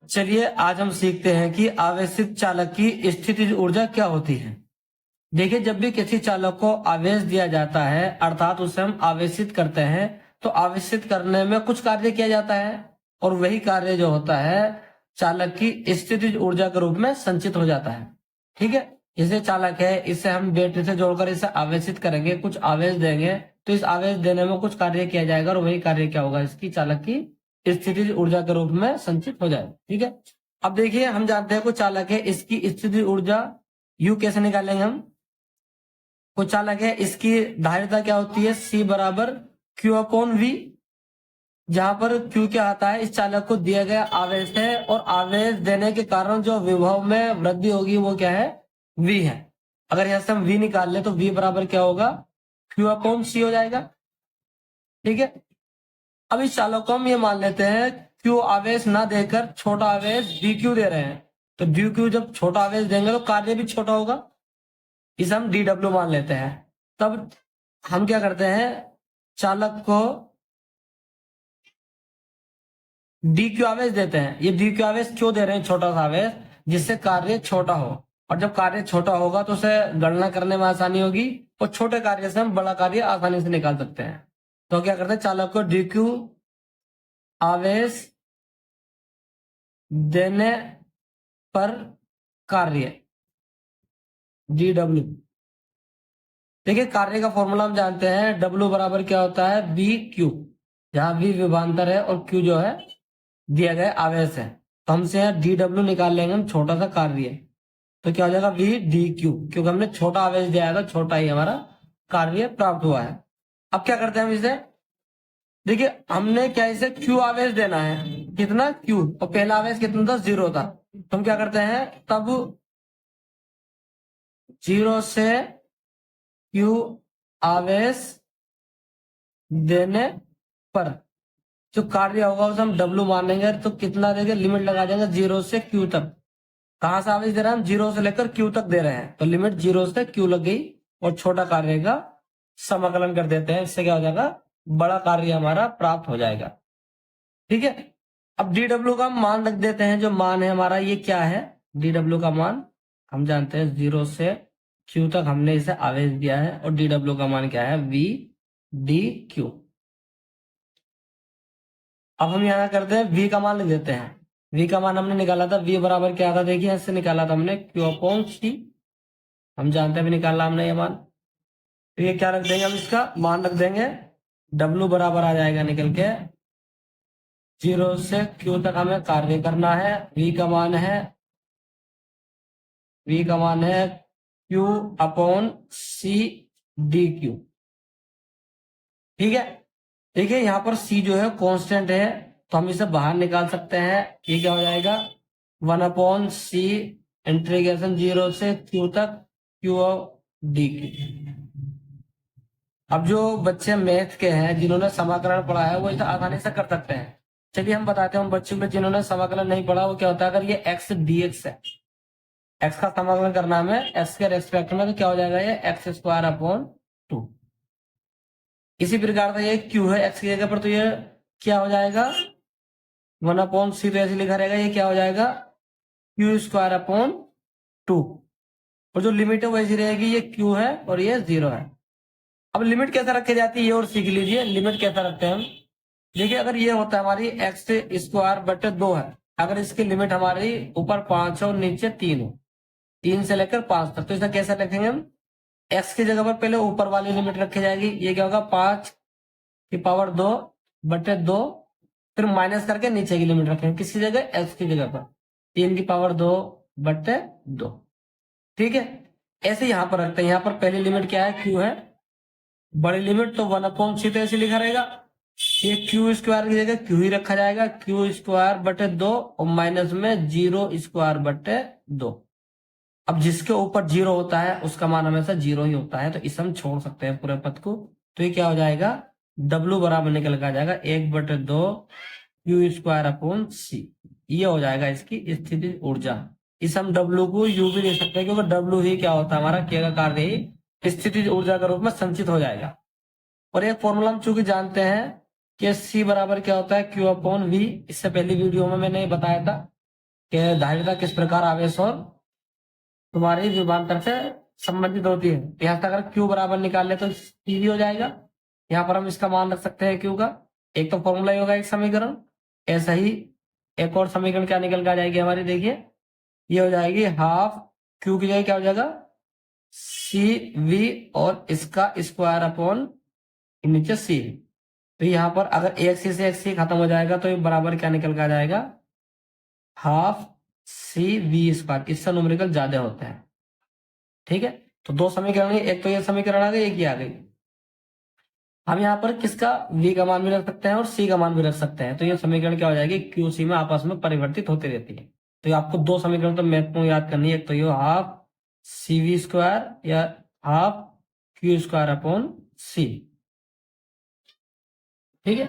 चलिए आज हम सीखते हैं कि आवेशित चालक की स्थितिज ऊर्जा क्या होती है। देखिए, जब भी किसी चालक को आवेश दिया जाता है अर्थात उसे हम आवेशित करते हैं, तो आवेशित करने में कुछ कार्य किया जाता है और वही कार्य जो होता है चालक की स्थितिज ऊर्जा के रूप में संचित हो जाता है। ठीक है, जैसे चालक है, इसे हम बैटरी से जोड़कर इसे आवेशित करेंगे, कुछ आवेश देंगे, तो इस आवेश देने में कुछ कार्य किया जाएगा और वही कार्य क्या होगा, इसकी चालक की स्थितिज ऊर्जा के रूप में संचित हो जाएगा। ठीक है, अब देखिए हम जानते हैं कोई चालक है, इसकी स्थितिज ऊर्जा यू कैसे निकालेंगे हम। कोई चालक है, इसकी धारिता क्या होती है, सी बराबर क्यू अपॉन वी, जहां पर क्यू क्या आता है, इस चालक को दिया गया आवेश है और आवेश देने के कारण जो विभव में वृद्धि होगी वो क्या है, वी है। अगर यहां से हम वी निकाल ले तो वी बराबर क्या होगा, क्यू अपॉन सी हो जाएगा। ठीक है, अब इस चालक को हम ये मान लेते हैं क्यू आवेश ना देकर छोटा आवेश डी क्यू दे रहे हैं, तो डी क्यू जब छोटा आवेश देंगे तो कार्य भी छोटा होगा, इसे हम डी डब्ल्यू मान लेते हैं। तब हम क्या करते हैं, चालक को डी क्यू आवेश देते हैं। ये डी क्यू आवेश क्यों दे रहे हैं, छोटा सा आवेश, जिससे कार्य छोटा हो, और जब कार्य छोटा होगा तो उसे गणना करने में आसानी होगी और छोटे कार्य से हम बड़ा कार्य आसानी से निकाल सकते हैं। तो क्या करते हैं, चालक को डी क्यू आवेश देने पर कार्य डी डब्ल्यू। देखिए, कार्य का फॉर्मूला हम जानते हैं, डब्ल्यू बराबर क्या होता है, बी क्यू, जहां बी विभवांतर है और क्यू जो है दिया गया आवेश है। तो हमसे यहाँ डी डब्ल्यू निकाल लेंगे हम, छोटा सा कार्य, तो क्या हो जाएगा, वी डी क्यू, क्योंकि हमने छोटा आवेश दिया था, छोटा ही हमारा कार्य प्राप्त हुआ है। अब क्या करते हैं हम इसे, देखिए हमने क्या इसे क्यू आवेश देना है, कितना क्यू, और पहला आवेश कितना था, 0 था। तो हम क्या करते हैं, तब 0 से क्यू आवेश देने पर जो कार्य होगा उसे हम डब्ल्यू मानेंगे, तो कितना देंगे, लिमिट लगा देंगे 0 से क्यू तक। कहां से आवेश दे रहे हैं हम, 0 से लेकर क्यू तक दे रहे हैं, तो लिमिट 0 से क्यू लग गई और छोटा कार्य का समाकलन कर देते हैं, इससे क्या हो जाएगा, बड़ा कार्य हमारा प्राप्त हो जाएगा। ठीक है, अब डी डब्ल्यू का मान रख देते हैं, जो मान है हमारा ये क्या है, डी डब्ल्यू का मान हम जानते हैं 0 से क्यू तक हमने इसे आवेश दिया है, और डी डब्ल्यू का मान क्या है, वी डी क्यू। अब हम यहाँ करते हैं वी का मान लिख देते हैं। वी का मान हमने निकाला था, वी बराबर क्या था, देखिए इससे निकाला था हमने क्यू अपॉन सी, हम जानते हैं भी निकाला हमने ये मान। तो ये क्या रख देंगे, हम इसका मान रख देंगे, डब्ल्यू बराबर आ जाएगा निकल के 0 से क्यू तक हमें कार्य करना है, वी का मान है Q upon C D Q. ठीक है, देखिए यहाँ पर सी जो है कांस्टेंट है, तो हम इसे बाहर निकाल सकते हैं। ये क्या हो जाएगा, 1 अपॉन सी इंटीग्रेशन 0 से क्यू तक क्यू डी क्यू। अब जो बच्चे मैथ के हैं, जिन्होंने समाकलन पढ़ा है, वो इसे आसानी से कर सकते हैं। चलिए हम बताते हैं उन बच्चों को जिन्होंने समाकलन नहीं पढ़ा, वो क्या होता है, अगर ये एक्स डी एक्स है, एक्स का समाकलन करना हमें एक्स के रेस्पेक्ट में, तो क्या हो जाएगा, ये एक्स स्क्वायर अपॉन 2। इसी प्रकार से ये क्यू है एक्स की जगह पर, तो ये क्या हो जाएगा, 1 अपॉन सी, तो ऐसे लिखा रहेगा, ये क्या हो जाएगा, क्यू स्क्वायर अपॉन 2, और जो लिमिट है वैसी रहेगी, ये क्यू है और ये 0 है। अब लिमिट कैसे रखी जाती है ये और सीख लीजिए, लिमिट कैसे रखते हैं हम। देखिए, अगर ये होता है हमारी एक्स स्क्वायर बटे 2 है, अगर इसकी लिमिट हमारी ऊपर 5 है और नीचे 3 है, 3 से लेकर 5 तक, तो इसे कैसे रखेंगे हम, एक्स की जगह पर पहले ऊपर वाली लिमिट रखी जाएगी, ये क्या होगा, 5 की पावर 2 बटे 2, फिर माइनस करके नीचे की लिमिट रखेंगे, किसी जगह एक्स की जगह पर 3 की पावर 2 बटे 2। ठीक है, ऐसे यहां पर रखते हैं, यहां पर पहली लिमिट क्या है, क्यू है, बड़ी लिमिट तो 1 अपॉन सी, तो ऐसे लिखा रहेगा, ये क्यू स्क्वायर की जगह क्यू ही रखा जाएगा, क्यू स्क्वायर बटे 2 और माइनस में 0 स्क्वायर बटे 2। अब जिसके ऊपर 0 होता है उसका मान हमेशा 0 ही होता है, तो इसे हम छोड़ सकते हैं पूरे पद को, तो ये क्या हो जाएगा, डब्ल्यू बराबर निकल कर आ जाएगा 1 बटे 2 क्यू स्क्वायर अपॉन सी, ये हो जाएगा इसकी स्थितिज ऊर्जा। इस हम डब्ल्यू को यू भी दे सकते हैं, क्योंकि डब्ल्यू ही क्या होता है, हमारा क्या का कार्य ही स्थितिज ऊर्जा के रूप में संचित हो जाएगा। और एक फॉर्मूला हम चूंकि जानते हैं कि सी बराबर क्या होता है, क्यू अपॉन वी, इससे पहली वीडियो में मैंने बताया था, कि धारिता किस प्रकार आवेश और तुम्हारी विभवांतर से संबंधित होती है। यहाँ से अगर क्यू बराबर निकाल ले तो सी भी हो जाएगा। यहाँ पर हम इसका मान रख सकते हैं क्यू का, एक तो फॉर्मूला ही होगा एक समीकरण। ऐसा ही एक और समीकरण क्या निकल के आ जाएगी हमारी, देखिए ये हो जाएगी हाफ क्यू की जगह क्या हो जाएगा सी वी और इसका स्क्वायर अपॉन नीचे सी। तो यहाँ पर अगर एक सी खत्म हो जाएगा तो ये बराबर क्या निकल के आ जाएगा हाफ सी वी स्क्वायर। इससे न्यूमेरिकल ज्यादा होता है। ठीक है, तो दो समीकरण, एक तो ये समीकरण आ गई, एक ये आ गई। हम यहाँ पर किसका v का मान भी रख सकते हैं और c का मान भी रख सकते हैं। तो ये समीकरण क्या हो जाएगी क्यू सी में आपस में परिवर्तित होती रहती है। तो ये आपको दो समीकरण तो महत्वपूर्ण याद करनी है, एक तो ये हाफ सी वी स्क्वायर या हाफ क्यू स्क्वायर अपॉन सी। ठीक है,